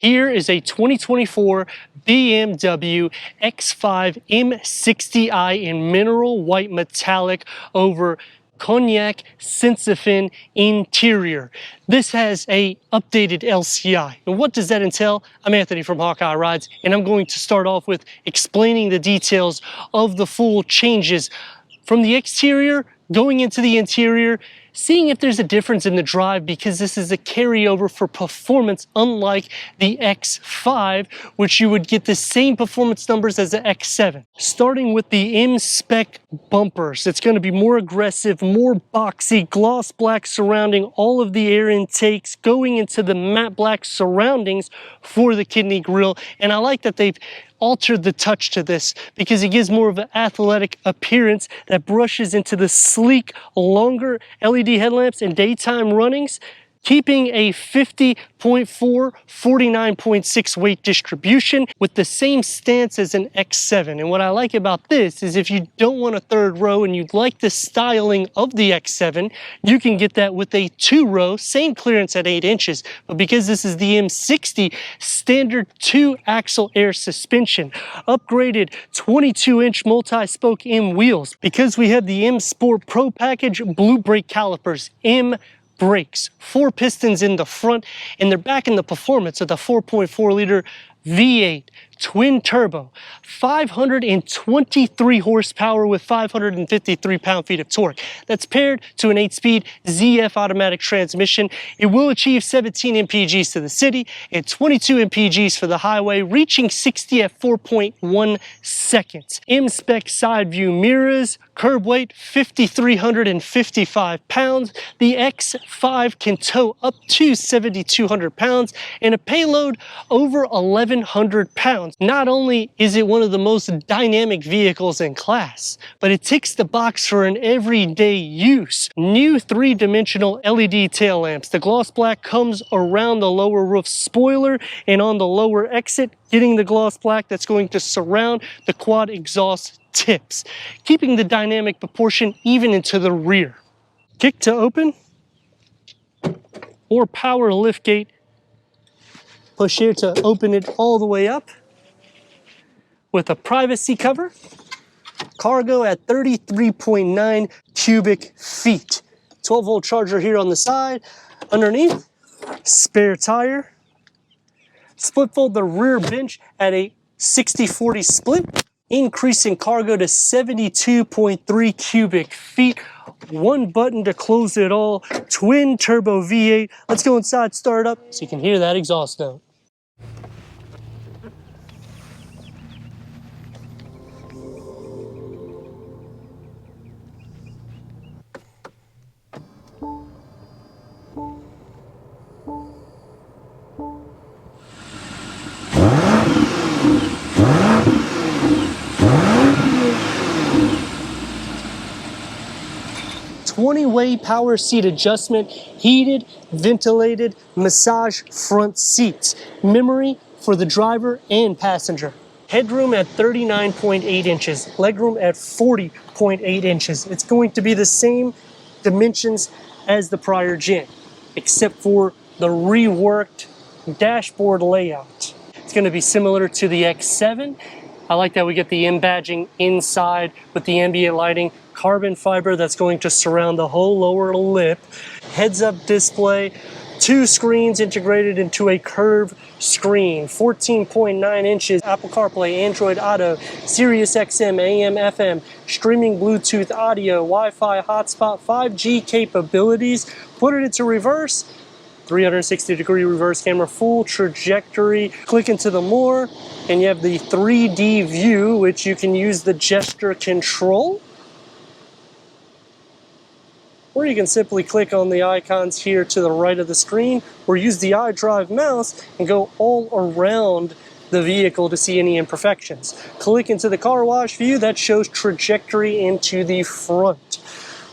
Here is a 2024 BMW X5 m60i in mineral white metallic over cognac sensifin interior. This has a updated LCI. And what does that entail? I'm Anthony from Hawkeye Rides, and I'm going to start off with explaining the details of the full changes from the exterior going into the interior, seeing if there's a difference in the drive because this is a carryover for performance, unlike the X5, which you would get the same performance numbers as the X7. Starting with the M-Spec bumpers, it's going to be more aggressive, more boxy, gloss black surrounding all of the air intakes, going into the matte black surroundings for the kidney grille. And I like that they've altered the touch to this because it gives more of an athletic appearance that brushes into the sleek, longer LED headlamps and daytime runnings, keeping a 50.4, 49.6 weight distribution with the same stance as an X7. And what I like about this is if you don't want a third row and you like the styling of the X7, you can get that with a 2-row, same clearance at 8 inches. But because this is the M60, standard 2-axle air suspension, upgraded 22-inch multi-spoke M wheels. Because we have the M Sport Pro package, blue brake calipers, M brakes, 4 pistons in the front, and they're back in the performance of the 4.4 liter V8 twin turbo, 523 horsepower with 553 pound-feet of torque. That's paired to an 8-speed ZF automatic transmission. It will achieve 17 mpgs to the city and 22 mpgs for the highway, reaching 60 at 4.1 seconds. M-Spec side view mirrors, curb weight 5,355 pounds. The X5 can tow up to 7,200 pounds and a payload over 1,100 pounds. Not only is it one of the most dynamic vehicles in class, but it ticks the box for an everyday use. New 3-dimensional LED tail lamps. The gloss black comes around the lower roof spoiler and on the lower exit, getting the gloss black that's going to surround the quad exhaust tips, keeping the dynamic proportion even into the rear. Kick to open or power liftgate. Push here to open it all the way up with a privacy cover. Cargo at 33.9 cubic feet. 12-volt charger here on the side. Underneath, spare tire. Split fold the rear bench at a 60-40 split, increasing cargo to 72.3 cubic feet. One button to close it all. Twin turbo V8. Let's go inside, start it up so you can hear that exhaust note. Way power seat adjustment, heated, ventilated, massage front seats, memory for the driver and passenger. Headroom at 39.8 inches, legroom at 40.8 inches. It's going to be the same dimensions as the prior gen, except for the reworked dashboard layout. It's going to be similar to the X7. I like that we get the M badging inside with the ambient lighting, carbon fiber that's going to surround the whole lower lip, heads-up display, 2 screens integrated into a curved screen, 14.9 inches, Apple CarPlay, Android Auto, Sirius XM, AM, FM, streaming Bluetooth audio, Wi-Fi hotspot, 5G capabilities. Put it into reverse, 360-degree reverse camera, full trajectory. Click into the more, and you have the 3D view, which you can use the gesture control. Or you can simply click on the icons here to the right of the screen, or use the iDrive mouse and go all around the vehicle to see any imperfections. Click into the car wash view, that shows trajectory into the front.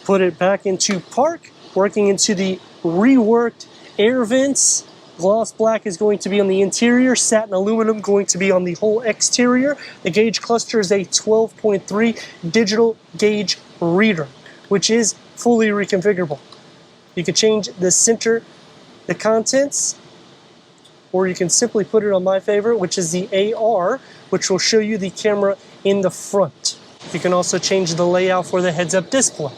Put it back into park, working into the reworked air vents. Gloss black is going to be on the interior, satin aluminum going to be on the whole exterior. The gauge cluster is a 12.3 digital gauge reader, which is fully reconfigurable. You can change the center, the contents, or you can simply put it on my favorite, which is the AR, which will show you the camera in the front. You can also change the layout for the heads-up display.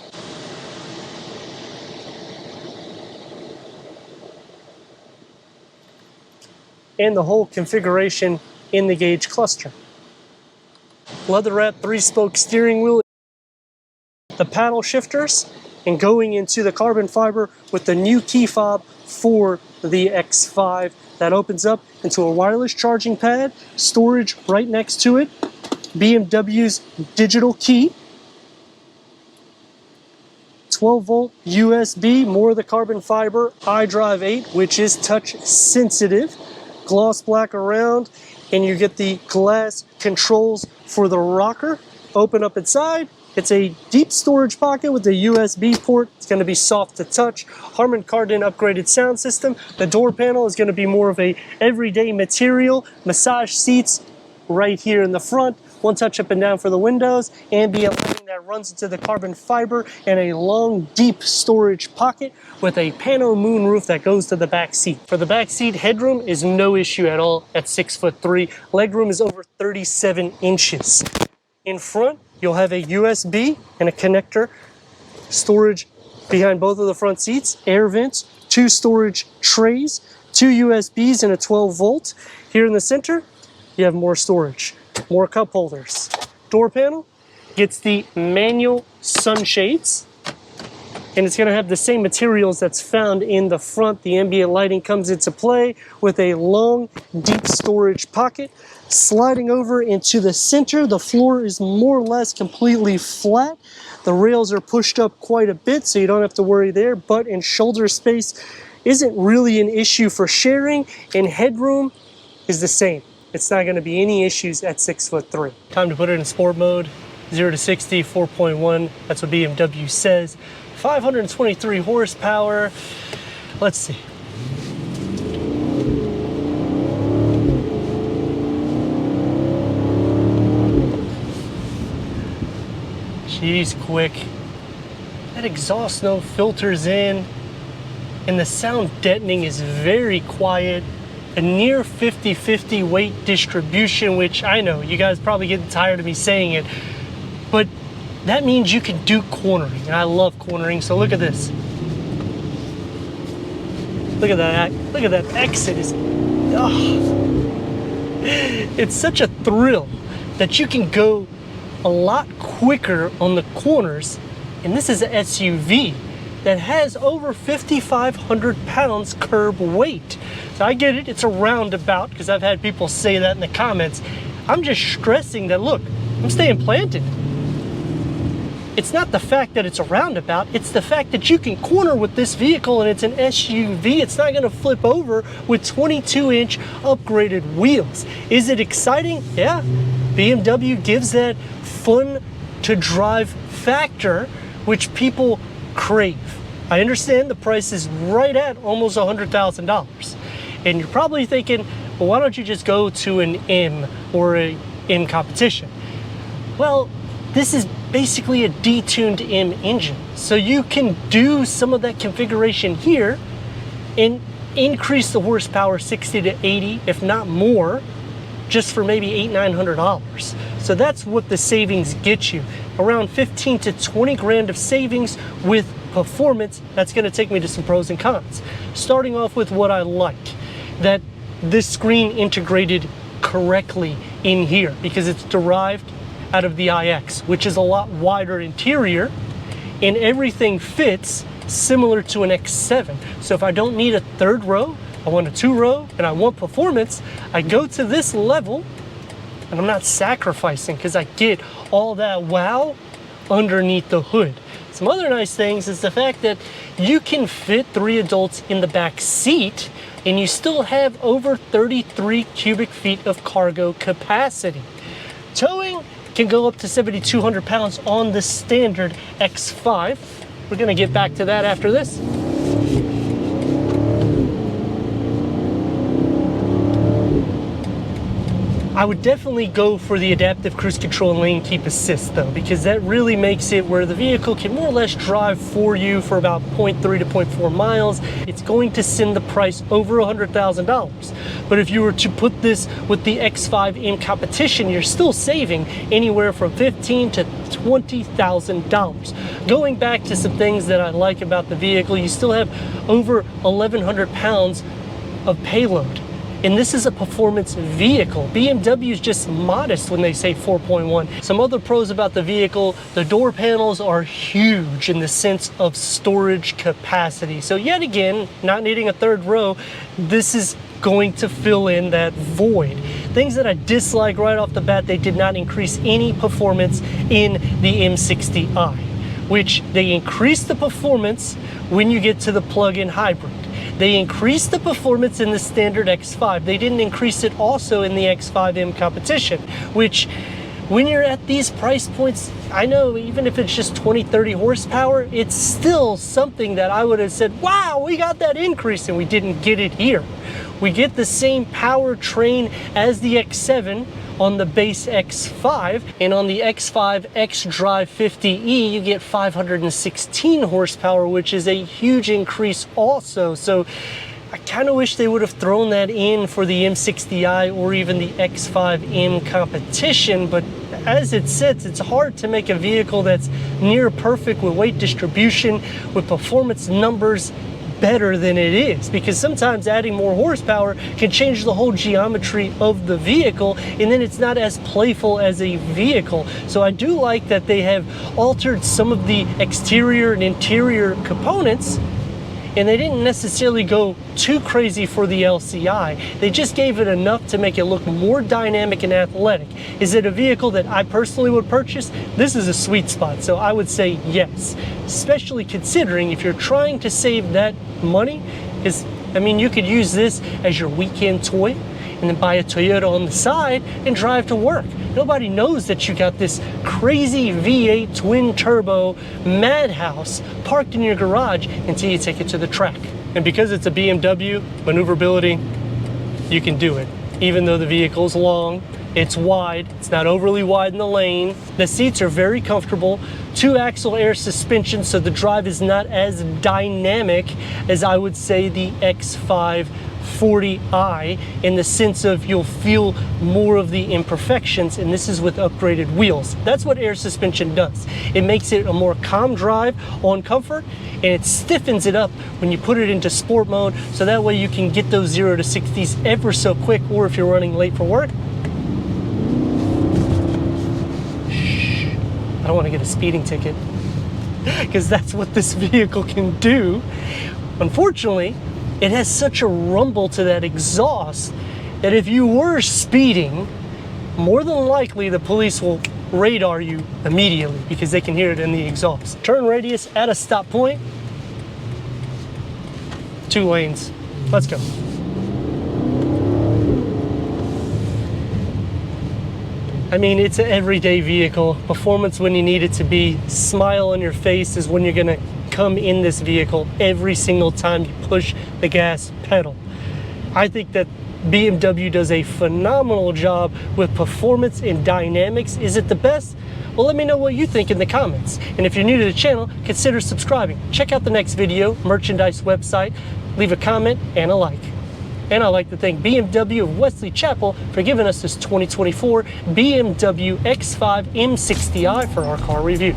And the whole configuration in the gauge cluster. Leather-wrapped 3-spoke steering wheel, the paddle shifters, and going into the carbon fiber with the new key fob for the X5 that opens up into a wireless charging pad, storage right next to it, BMW's digital key, 12-volt USB, more of the carbon fiber, iDrive 8, which is touch sensitive, gloss black around, and you get the glass controls for the rocker. Open up inside, it's a deep storage pocket with a USB port. It's going to be soft to touch. Harman Kardon upgraded sound system. The door panel is going to be more of a everyday material. Massage seats right here in the front. One touch up and down for the windows. Ambient lighting that runs into the carbon fiber, and a long, deep storage pocket with a pano moonroof that goes to the back seat. For the back seat, headroom is no issue at all at 6'3". Legroom is over 37 inches. In front, you'll have a USB and a connector, storage behind both of the front seats, air vents, 2 storage trays, 2 USBs and a 12-volt. Here in the center, you have more storage, more cup holders. Door panel gets the manual sunshades, and it's going to have the same materials that's found in the front. The ambient lighting comes into play with a long, deep storage pocket. Sliding over into the center, the floor is more or less completely flat. The rails are pushed up quite a bit, so you don't have to worry there. Butt and shoulder space isn't really an issue for sharing, and headroom is the same. It's not going to be any issues at 6'3". Time to put it in sport mode. 0 to 60, 4.1. That's what BMW says. 523 horsepower. Let's see. She's quick. That exhaust note filters in, and the sound deadening is very quiet. A near 50-50 weight distribution, which I know you guys probably getting tired of me saying it, but that means you can do cornering, and I love cornering. So look at this. Look at that. Look at that exit. It's such a thrill that you can go a lot quicker on the corners, and this is an SUV that has over 5,500 pounds curb weight. So I get it, it's a roundabout, because I've had people say that in the comments. I'm just stressing that, look, I'm staying planted. It's not the fact that it's a roundabout, it's the fact that you can corner with this vehicle, and it's an SUV. It's not gonna flip over with 22-inch upgraded wheels. Is it exciting? Yeah. BMW gives that fun to drive factor, which people crave. I understand the price is right at almost $100,000. And you're probably thinking, well, why don't you just go to an M or a M competition? Well, this is basically a detuned M engine. So you can do some of that configuration here and increase the horsepower 60 to 80, if not more, just for maybe $800-900. So that's what the savings gets you. Around 15 to 20 grand of savings with performance. That's gonna take me to some pros and cons. Starting off with what I like, that this screen integrated correctly in here because it's derived out of the iX, which is a lot wider interior, and everything fits similar to an X7. So if I don't need a third row, I want a 2-row, and I want performance, I go to this level, and I'm not sacrificing because I get all that wow underneath the hood. Some other nice things is the fact that you can fit 3 adults in the back seat, and you still have over 33 cubic feet of cargo capacity. Towing can go up to 7,200 pounds on the standard X5. We're gonna get back to that after this. I would definitely go for the adaptive cruise control and lane keep assist though, because that really makes it where the vehicle can more or less drive for you for about 0.3 to 0.4 miles. It's going to send the price over $100,000. But if you were to put this with the X5 in competition, you're still saving anywhere from $15,000 to $20,000. Going back to some things that I like about the vehicle, you still have over 1,100 pounds of payload. And this is a performance vehicle. BMW is just modest when they say 4.1. Some other pros about the vehicle, the door panels are huge in the sense of storage capacity. So yet again, not needing a third row, this is going to fill in that void. Things that I dislike right off the bat, they did not increase any performance in the m60i, which they increased the performance when you get to the plug-in hybrid. They increased the performance in the standard X5. They didn't increase it also in the X5M competition, which when you're at these price points, I know even if it's just 20, 30 horsepower, it's still something that I would have said, wow, we got that increase, and we didn't get it here. We get the same powertrain as the X7 on the base X5, and on the X5 xDrive 50e you get 516 horsepower, which is a huge increase also. So I kind of wish they would have thrown that in for the m60i or even the X5M competition, but as it sits, it's hard to make a vehicle that's near perfect with weight distribution, with performance numbers better than it is, because sometimes adding more horsepower can change the whole geometry of the vehicle, and then it's not as playful as a vehicle. So I do like that they have altered some of the exterior and interior components, and they didn't necessarily go too crazy for the LCI. They just gave it enough to make it look more dynamic and athletic. Is it a vehicle that I personally would purchase? This is a sweet spot, so I would say yes, especially considering if you're trying to save that money, because I mean, you could use this as your weekend toy and then buy a Toyota on the side and drive to work. Nobody knows that you got this crazy V8 twin turbo madhouse parked in your garage until you take it to the track. And because it's a BMW, maneuverability, you can do it. Even though the vehicle's long, it's wide, it's not overly wide in the lane. The seats are very comfortable, 2-axle air suspension, so the drive is not as dynamic as I would say the X5 40i, in the sense of you'll feel more of the imperfections, and this is with upgraded wheels. That's what air suspension does. It makes it a more calm drive on comfort, and it stiffens it up when you put it into sport mode, so that way you can get those 0 to 60s ever so quick, or if you're running late for work. I don't want to get a speeding ticket, because that's what this vehicle can do. Unfortunately, it has such a rumble to that exhaust that if you were speeding, more than likely the police will radar you immediately because they can hear it in the exhaust. Turn radius at a stop point, 2 lanes. Let's go. I mean, it's an everyday vehicle. Performance when you need it to be. Smile on your face is when you're gonna come in this vehicle every single time you push the gas pedal. I think that BMW does a phenomenal job with performance and dynamics. Is it the best? Well, let me know what you think in the comments. And if you're new to the channel, consider subscribing. Check out the next video, merchandise website, leave a comment and a like. And I'd like to thank BMW of Wesley Chapel for giving us this 2024 BMW X5 m60i for our car review.